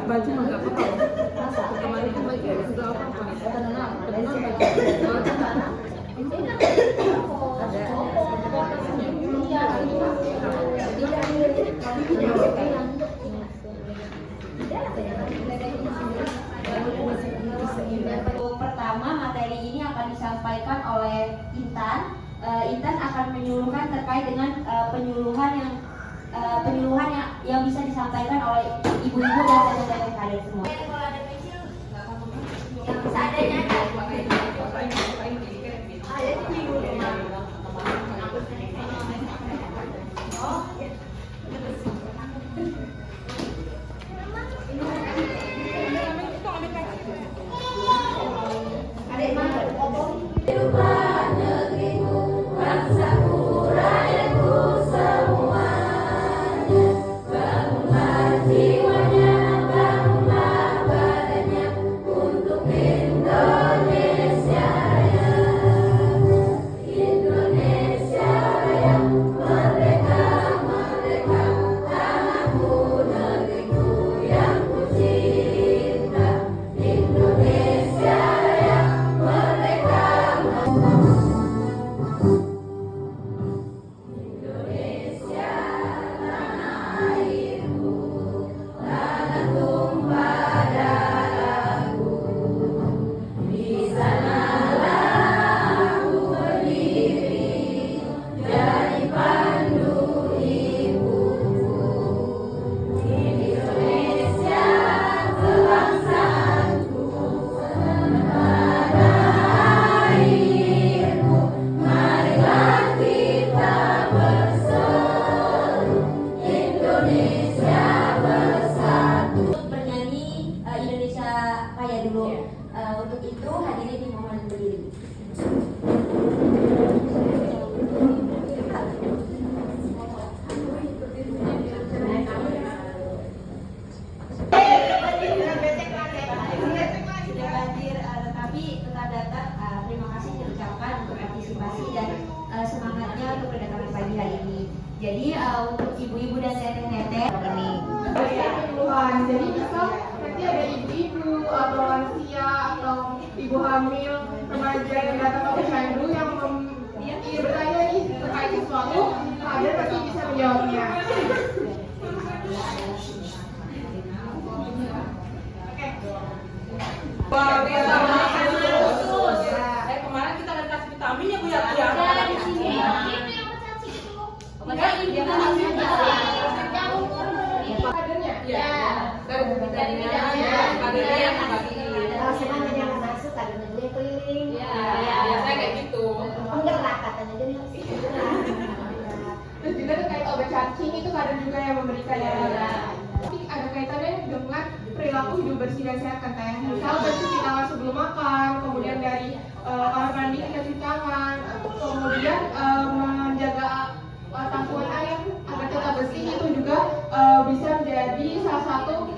Baju nggak apa-apa. Kemarin itu baju sudah apa-apa. Tenang Pertama, materi ini akan disampaikan oleh Intan. Intan akan menyuluhkan terkait dengan penyuluhan yang bisa disampaikan oleh ibu-ibu dan teteh-teteh kalian semua. Kalau ada pensil, yang seadanya aja. Untuk itu hadirin dimohon berdiri. Terima kasih diucapkan untuk partisipasi dan semangatnya untuk kedatangan pagi hari ini. Jadi untuk ibu-ibu dan teteh-teteh ini. Jadi misal nanti ada ibu-ibu atau lansia atau ibu hamil, remaja yang datang ke posyandu yang bertanya nih terkait sesuatu, ada pasti bisa menjawabnya. Kemarin kita ada kasih vitamin ya Bu ya. Di sini itu yang pecah itu. Kadernya? Iya. Dari bidangnya yang Semuanya yang masuk kadernya dulu yang keliling. biasanya kayak gitu. Penggerak katanya jadi Terus juga terkait obat cacing itu kader juga yang memberikan ya. Tapi ada kaitannya dengan perilaku hidup bersih dan sehat kan Teh. Misal mencuci tangan sebelum makan, kemudian dari kamar mandi kita cuci tangan, kemudian menjaga tampungan air agar tetap bersih itu juga bisa menjadi salah satu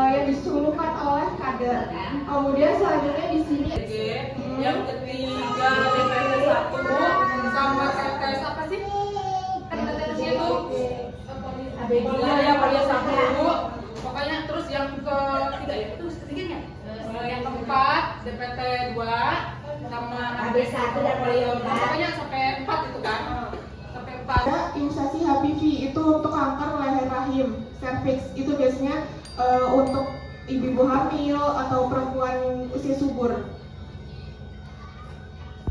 yang disuluhkan oleh kader. Kemudian selanjutnya di sini Yang ketiga DPT 1 sama TTS apa sih? Kan TTS-nya tuh ya Maria 1. Pokoknya terus yang ketiga ya itu ketiganya. Yang keempat DPT 2 sama AB1 dan Maria 4. Pokoknya sampai 4 itu kan. Sampai 4. ada imunisasi HPV itu untuk kanker leher rahim, cervix itu biasanya untuk ibu-ibu hamil atau perempuan usia subur.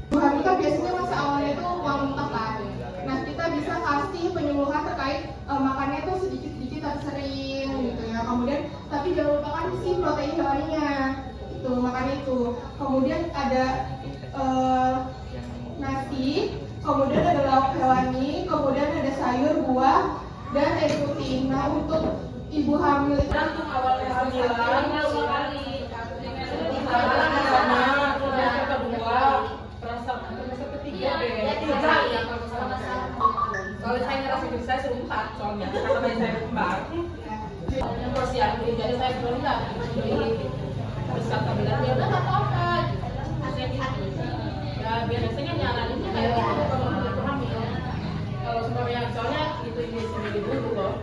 Ibu hamil kan biasanya masa awalnya itu uang muntah kan. Nah kita bisa kasih penyuluhan terkait makannya itu sedikit-sedikit tapi sering gitu ya. Kemudian tapi jangan lupakan sih protein hewaninya itu makannya itu. Kemudian ada nasi, kemudian ada lauk hewani, kemudian ada sayur, buah, dan air putih. Nah untuk ibu hamil itu Untuk awalnya hamilan sama kemudian kedua perasaan ketiga deh. Kalau saya ngerasa diri saya suruh 4 soalnya karena bayi saya kembar. Posyandu jadi saya belum lihat. Terus kata bilang ya udah nggak apa-apa. Ya biasanya nyaraninnya kayak gitu kalau hamil. sebenarnya soalnya itu ini sendiri dulu loh.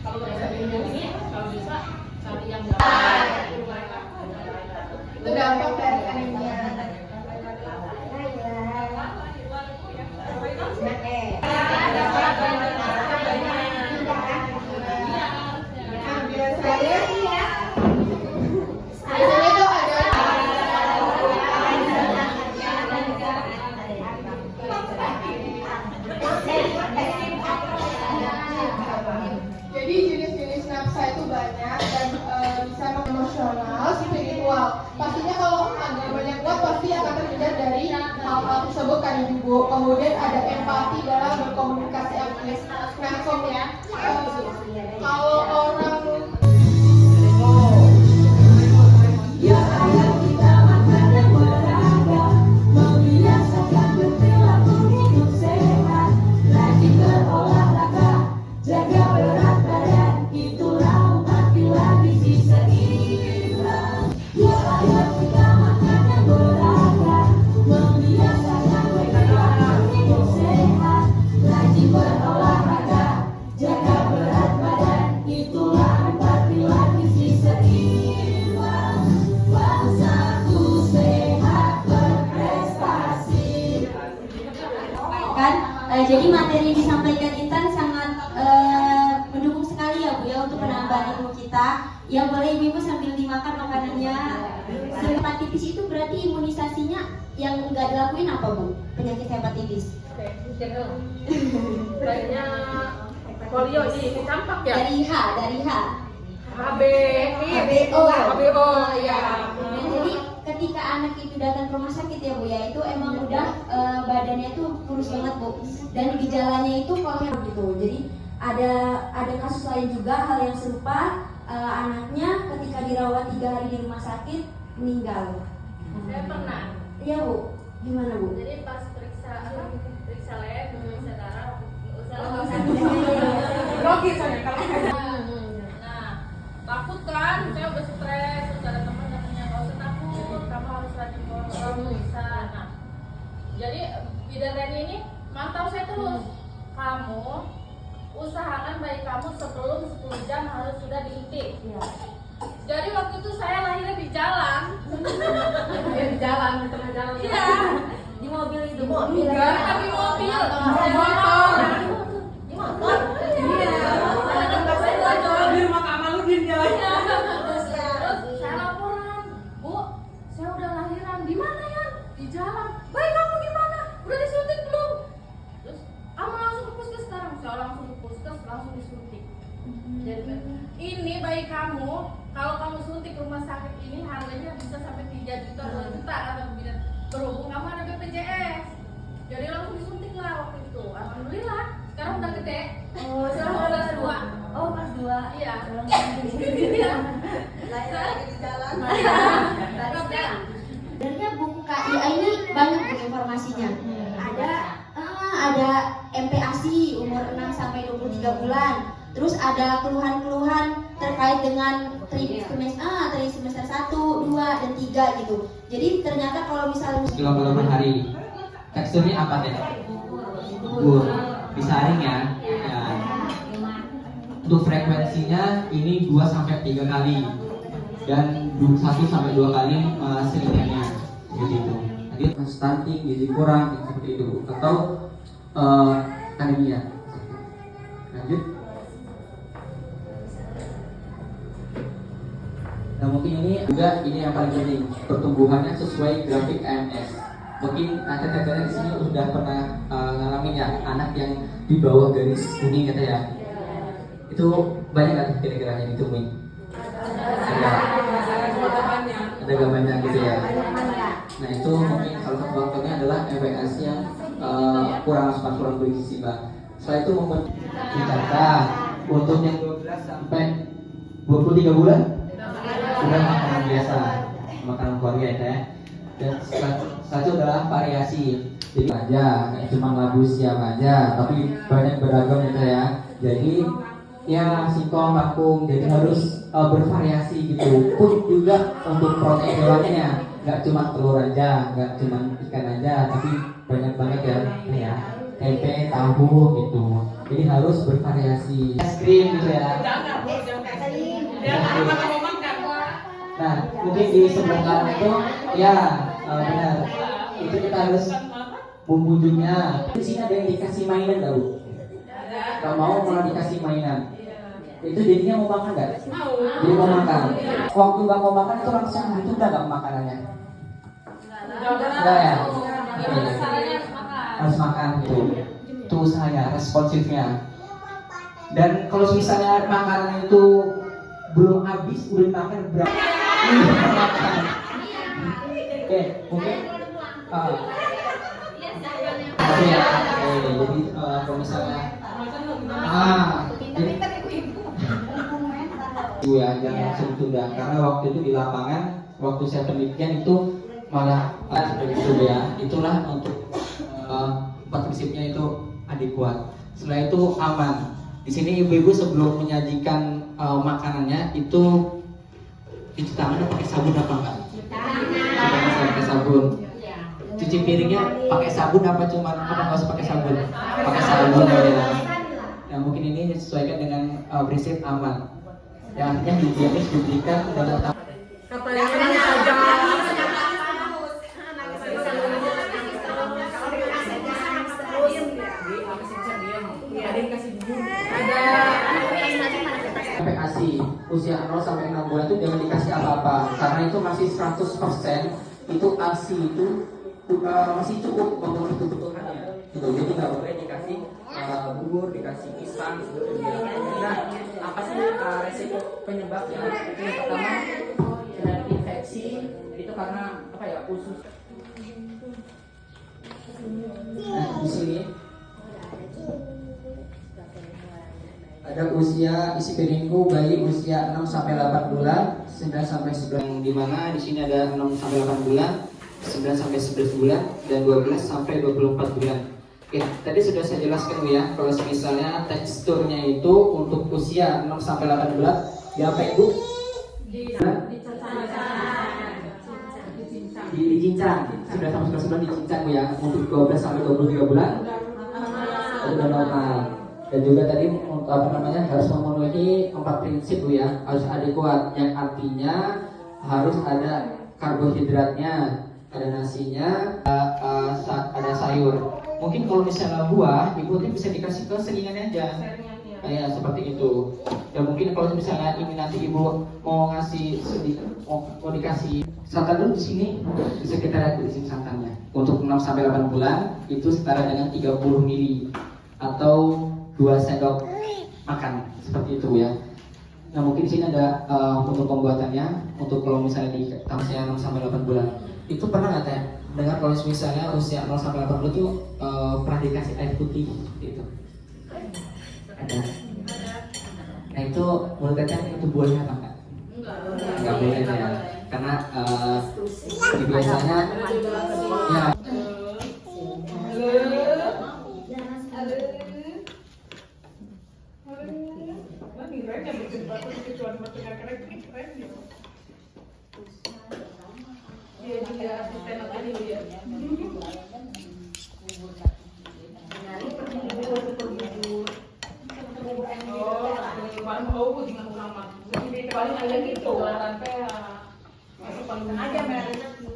Kalau nggak bisa minum ini, kalau bisa cari yang gampang. Itu dampak dari anemia. Nah, biasanya tuh ada jadi jenis-jenis nafsa itu banyak dan bisa emosional, spiritual. Pastinya kalau agamanya kuat pasti akan terhindar dari hal-hal tersebut kan Ibu. Kemudian ada empati dalam berkomunikasi aktif. Nah, kalau orang jadi materi yang disampaikan Intan sangat mendukung sekali ya Bu ya untuk penambahan ilmu kita. Ya boleh Ibu sambil dimakan makanannya. Hepatitis itu berarti imunisasinya yang nggak dilakuin apa Bu? Penyakit hepatitis? Kayaknya polio ini campak ya? Dari H. HBO ya. Nah, jadi ketika anak itu datang ke rumah sakit ya Bu ya, itu emang udah badannya itu kurus banget Bu, dan gejalanya itu kalau gitu. Jadi ada kasus lain juga hal yang serupa, anaknya ketika dirawat 3 hari di rumah sakit meninggal. Saya pernah. Iya Bu, gimana Bu? Jadi pas periksa lab, periksa darah, Logis aja kalau Nah, takut kan? Saya udah stres, terus ada teman katanya nggak usah takut, kamu harus rajin kontrol bisa. Nah, jadi bidan Reni ini mantau saya terus. Kamu usahakan bayi kamu sebelum 10 jam harus sudah diintip. Jadi waktu itu saya lahirnya di jalan. di jalan, di tengah jalan. Iya. Di mobil itu. Di mobil. Di mobil. Di motor. Iya. Di rumah kamar lu di jalan. Terus saya laporan, Bu, saya udah lahiran. Di mana ya? Di jalan. Bayi kamu gimana? Udah disuntik belum? Terus kamu langsung ke puskes sekarang. Saya langsung ke puskes, langsung disuntik. Jadi ini bayi kamu, kalau kamu suntik rumah sakit ini harganya bisa sampai 3 juta, 2 juta kata bidan. Berhubung kamu ada BPJS, jadi langsung disuntik lah waktu itu. Alhamdulillah, sekarang udah gede. Oh, Sekarang udah kelas 2. Oh, kelas 2. Iya. Iya. Lahir lagi di jalan. Sebenarnya buku KIA ini banyak Bu informasinya. Ada MPASI umur 6 sampai 23 bulan. Terus ada keluhan-keluhan terkait dengan trimester 1, 2, dan 3 gitu. Jadi ternyata kalau misalnya kilo per hari. Teksturnya apa teh? Bubur. Disaring ya. Ya. Untuk frekuensinya ini 2 sampai 3 kali. Dan 1 sampai 2 kali selingannya. Jadi itu. Jadi stunting, gizi kurang seperti itu. Atau anemia. Lanjut. Nah mungkin ini juga yang paling penting, pertumbuhannya sesuai grafik AMS. Mungkin teteh-tetehnya di sini sudah pernah ngalamin ya anak yang di bawah garis kuning kata ya. Itu banyak nggak kira-kira yang ditemui? Ada gambarnya gitu ya. Nah itu mungkin salah satu faktornya adalah MPASI yang kurang asupan, kurang bergizi Mbak. Setelah itu dicatat untuk yang 12 sampai 23 bulan sudah makanan biasa, makanan keluarga ya teh. Dan satu adalah variasi. Jadi aja, nggak cuma labu siap aja, tapi banyak beragam gitu ya. Jadi ya singkong, bakung, jadi harus bervariasi gitu. Pun juga untuk protein hewannya, nggak cuma telur aja, nggak cuma ikan aja, tapi banyak banget ya. tempe, tahu gitu. Jadi harus bervariasi. Es krim gitu ya. Jangan, dia nggak mau makan. Nah, mungkin di sebelah kanan itu ya benar. Itu kita harus bumbunya. Di sini ada yang dikasih mainan nggak, Bu? Kalau mau malah dikasih mainan. Itu jadinya mau makan nggak? Jadi mau makan. Waktu nggak mau makan itu langsung ditunda nggak makanannya? Enggak ya? Harus makan gitu. Itu usahanya, responsifnya. Dan kalau misalnya makanan itu belum habis, udah makan berapa? Oke, mungkin jadi kalau misalnya jadi ya jangan langsung tunda karena waktu itu di lapangan waktu saya penelitian itu malah seperti itu ya. Itulah untuk empat prinsipnya itu adekuat. Setelah itu aman. Di sini ibu-ibu sebelum menyajikan makanannya itu cuci tangan pakai sabun apa enggak? Pakai sabun. Cuci piringnya pakai sabun apa cuma nggak usah pakai sabun? Pakai sabun ya. Nah mungkin ini disesuaikan dengan prinsip aman. Yang artinya higienis diberikan dalam Kata yang ini saja. sampai kasih usia 0 sampai 6 bulan itu jangan dikasih apa-apa karena itu masih 100% itu ASI itu masih cukup memenuhi kebutuhannya gitu. Jadi nggak boleh dikasih bubur, dikasih pisang gitu. Nah, apa sih resiko penyebabnya? Itu yang pertama penyakit infeksi itu karena apa ya usus. Nah, di sini ada usia isi piringku bayi usia 6 sampai 8 bulan, 9 sampai 11 di mana di sini ada 6 sampai 8 bulan, 9 sampai 11 bulan dan 12 sampai 24 bulan. Oke, tadi sudah saya jelaskan ya, kalau misalnya teksturnya itu untuk usia 6 sampai 8 bulan diapain Bu? Dicincang. Sudah sampai 11 bulan dicincang Bu ya. Untuk 12 sampai 23 bulan sudah normal. Dan juga tadi harus memenuhi 4 prinsip Bu ya, harus adekuat yang artinya harus ada karbohidratnya, ada nasinya, ada sayur. Mungkin kalau misalnya buah, ibu bisa dikasih ke selingannya aja. Kayak seperti itu. Dan mungkin kalau misalnya ini nanti ibu mau ngasih mau dikasih santan dulu di sini, bisa kita lihat di sini santannya. Untuk 6 sampai 8 bulan itu setara dengan 30 ml atau 2 sendok makan seperti itu ya. Nah mungkin di sini ada untuk pembuatannya untuk kalau misalnya di usia 6 sampai 8 bulan itu pernah nggak Teh dengar kalau misalnya usia 0 sampai 8 bulan itu pernah dikasih air putih gitu? Ada. Nah itu menurut Teteh itu boleh apa enggak? Enggak boleh ya, karena biasanya ya.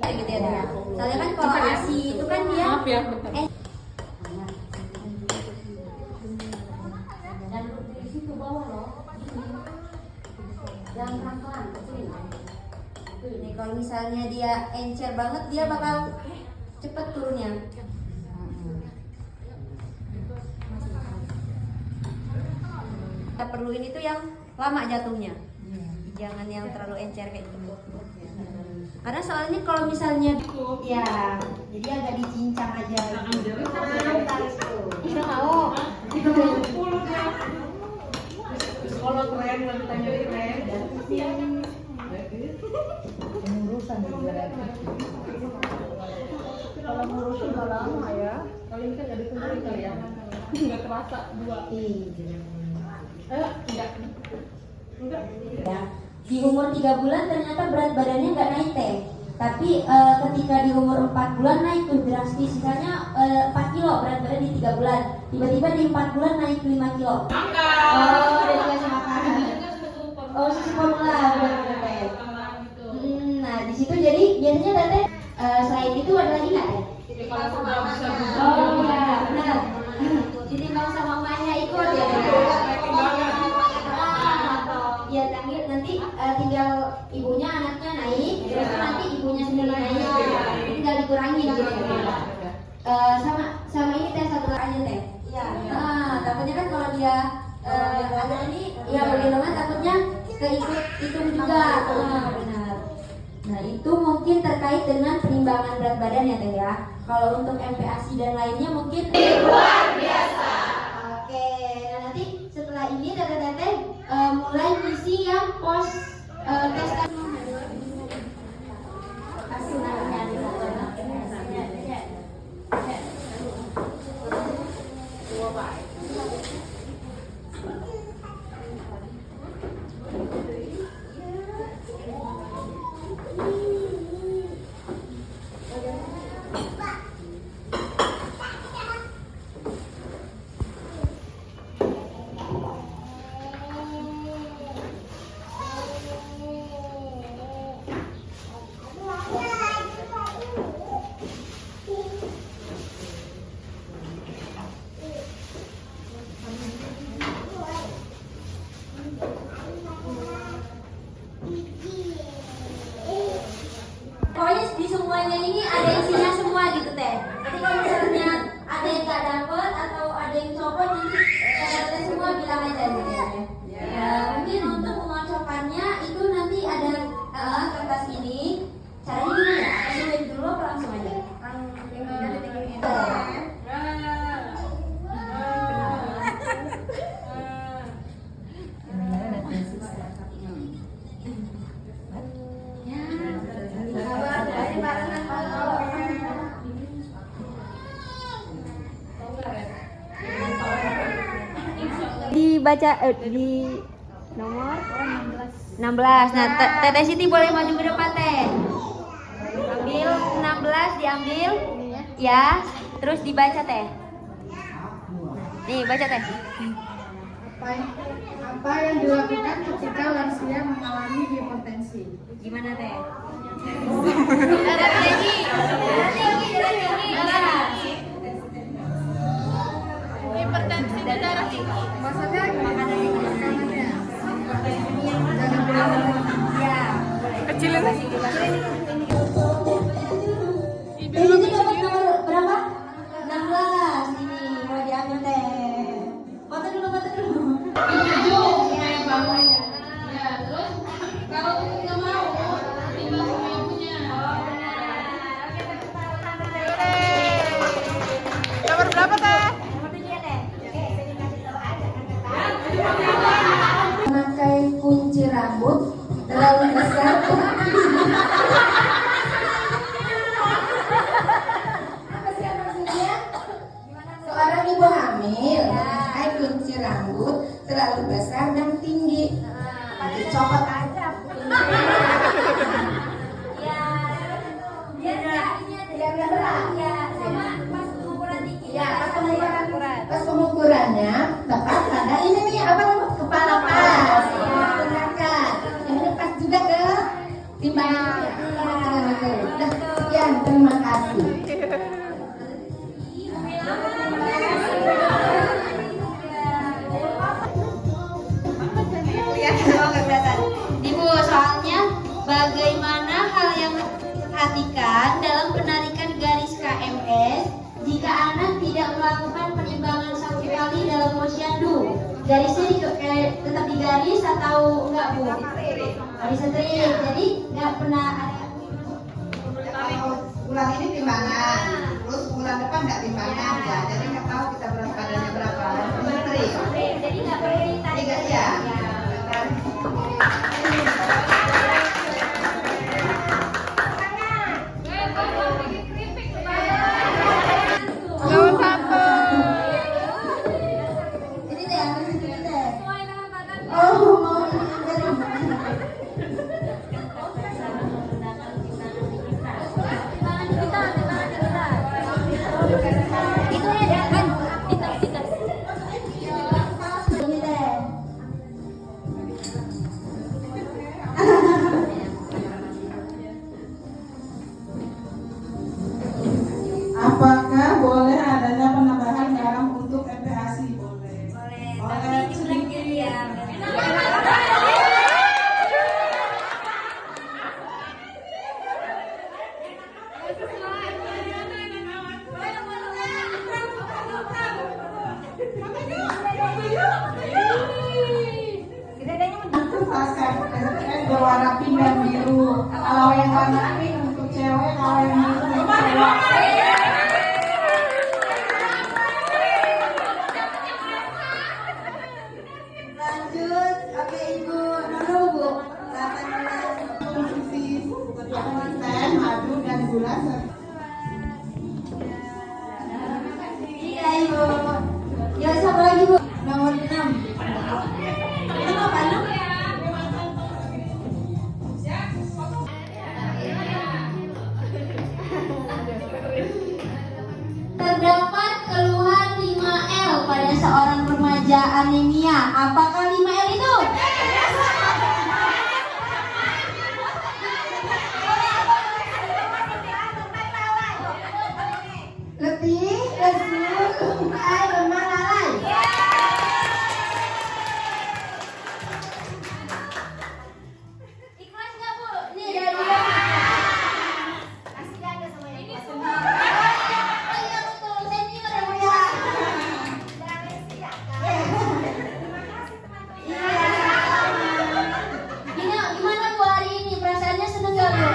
Gitu ya. Soalnya kan kalau ASI itu kan dia Maaf ya, bentar. dan di situ bawah loh. Jangan pelan-pelan, kecilin. Nih kalau misalnya dia encer banget dia bakal cepet turunnya. Kita perluin itu yang lama jatuhnya. Jangan yang terlalu encer kayak gitu. Karena soalnya kalau misalnya ya, jadi agak dicincang aja. Kita mau. Kalau keren, wanitanya keren. Kalau ngurusin udah lama ya. Kalau ini kan nggak ditungguin kali ya. Nggak terasa 2. Enggak. Ya. Di umur 3 bulan ternyata berat badannya nggak naik Teh. Tapi ketika di umur 4 bulan naik tuh drastis, misalnya 4 kilo berat badan di 3 bulan, tiba-tiba di 4 bulan naik 5 kilo. Oh, udah dikasih makan. Oh, susu formula benar Teh. Nah, di situ jadi biasanya Teh selain itu ada lagi nggak Teh? Oh ya, benar. Ditimbang sama mamanya ikut ya Teh. Ya nanti tinggal ibunya anaknya naik, terus nanti ibunya sendiri naik, tinggal dikurangi gitu ya. Sama ini Teh satu aja Teh. Iya. Takutnya kan kalau dia anak ini ya gendongan takutnya keikut hitung juga. Benar. Nah itu mungkin terkait dengan penimbangan berat badan ya Teh ya. Kalau untuk MPASI dan lainnya mungkin luar biasa. Oke, nah nanti setelah ini Teteh mulai misi yang pos tes. Pokoknya di semuanya ini ada isinya semua gitu Teh. Jadi kalau misalnya ada yang nggak dapet atau ada yang copot nanti Teh semua bilang aja gitu ya. Mungkin untuk pengocokannya itu nanti ada kertas ini. Caranya gimana ya? Kasih dulu apa langsung aja? Dibaca di nomor 16. Nah, Teteh Siti boleh maju ke depan Teh. Ambil 16, diambil ya. Terus dibaca Teh. Nih, baca Teh. Apa yang dilakukan ketika lansia mengalami hipertensi? Gimana Teh? Hipertensi darah tinggi. Maksudnya makanannya. Jangan bilang Ya. Kecilin. Itu dapat nomor berapa? 16. Ini mau diambil Teh. Foto dulu. Ya, terus kalau nggak mau tinggal sama ibunya. Nomor berapa Teh? Nomor 7 ya Teh. memakai kunci rambut terlalu besar. Apa sih maksudnya? Seorang ibu hamil memakai kunci rambut terlalu besar dan tinggi. Dicopot aja. Biar nggak berat. Ya, sama pas pengukuran tinggi. Ya, pas pengukurannya tepat pada ini nih apa kepala pas. Gunakan. Ini pas juga ke timbangan. Udah sekian, terima kasih. Ibu, soalnya bagaimana hal yang diperhatikan dalam penarikan garis KMS jika anak tidak melakukan penimbangan satu kali dalam posyandu? Garisnya tetap di garis atau enggak Bu? Disetrik, jadi nggak pernah ada. Bulan ini timbangan, terus bulan depan nggak timbangan ya. Jadi nggak tahu kita berat badannya berapa. Menteri. Jadi nggak perlu ditarik. Tiga ya. Ini deh, harus ini deh. Oh, mau ini berwarna pink dan biru. Kalau yang warna pink untuk cewek, kalau yang biru untuk cowok. Lanjut, oke Ibu Nurul Bu, 18. Konsumsi konten, madu dan gula. Iya Ibu. Ya siapa lagi Bu? Nomor 6. Apa 6? Terdapat keluhan 5L pada seorang remaja anemia. Apakah 5L itu? Letih, lesu, lumpuh, lemah, lalai. Ikhlas nggak Bu? Nih dari dia. Kasih ganda sama yang ini Oh iya betul, senior ya Bu ya. Gimana Bu hari ini? Perasaannya seneng gak Bu?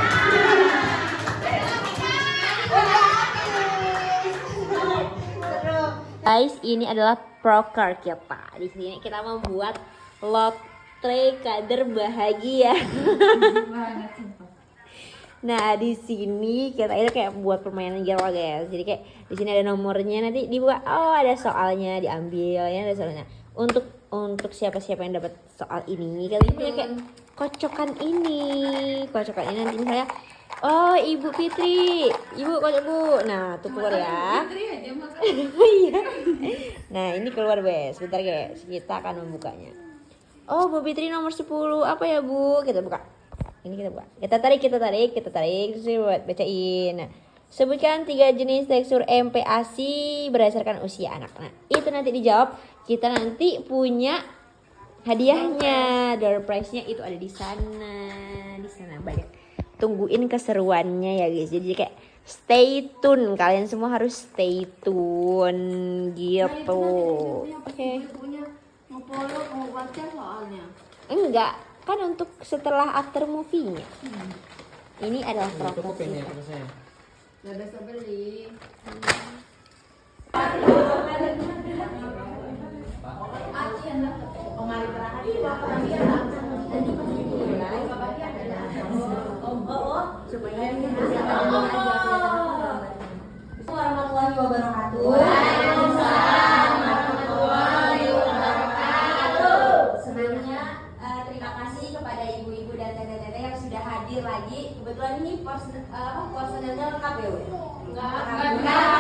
Guys, ini adalah proker kita. Di sini kita membuat lotre kader bahagia. Nah, di sini kita itu kayak buat permainan gitu guys. Jadi kayak di sini ada nomornya, nanti dibuka. Oh, ada soalnya, diambil ya, ada soalnya. Untuk siapa-siapa yang dapat soal ini, kalian punya kayak kocokan ini nanti misalnya. Oh, Ibu Fitri, Ibu kocok Bu. Nah, tuh keluar ya. Iya. Nah, ini keluar guys. Sebentar guys, kita akan membukanya. Oh, Bu Fitri nomor 10. Apa ya Bu? Kita buka. Ini kita buka. Kita tarik. Terus buat bacain. Nah, sebutkan 3 jenis tekstur MPASI berdasarkan usia anak. Nah, itu nanti dijawab. Kita nanti punya hadiahnya. Door prize-nya itu ada di sana. Di sana banyak. Tungguin keseruannya ya guys. Jadi kayak stay tune. Kalian semua harus stay tune gitu. Oke. Ngefollow, mau baca soalnya. Enggak, kan untuk setelah after movie-nya. Ini adalah promosi. Gak bisa beli. Warahmatullahi wabarakatuh. Sebelumnya terima kasih kepada ibu-ibu dan tete-tete yang sudah hadir lagi. Kebetulan ini personelnya lengkap ya, Bu? Enggak.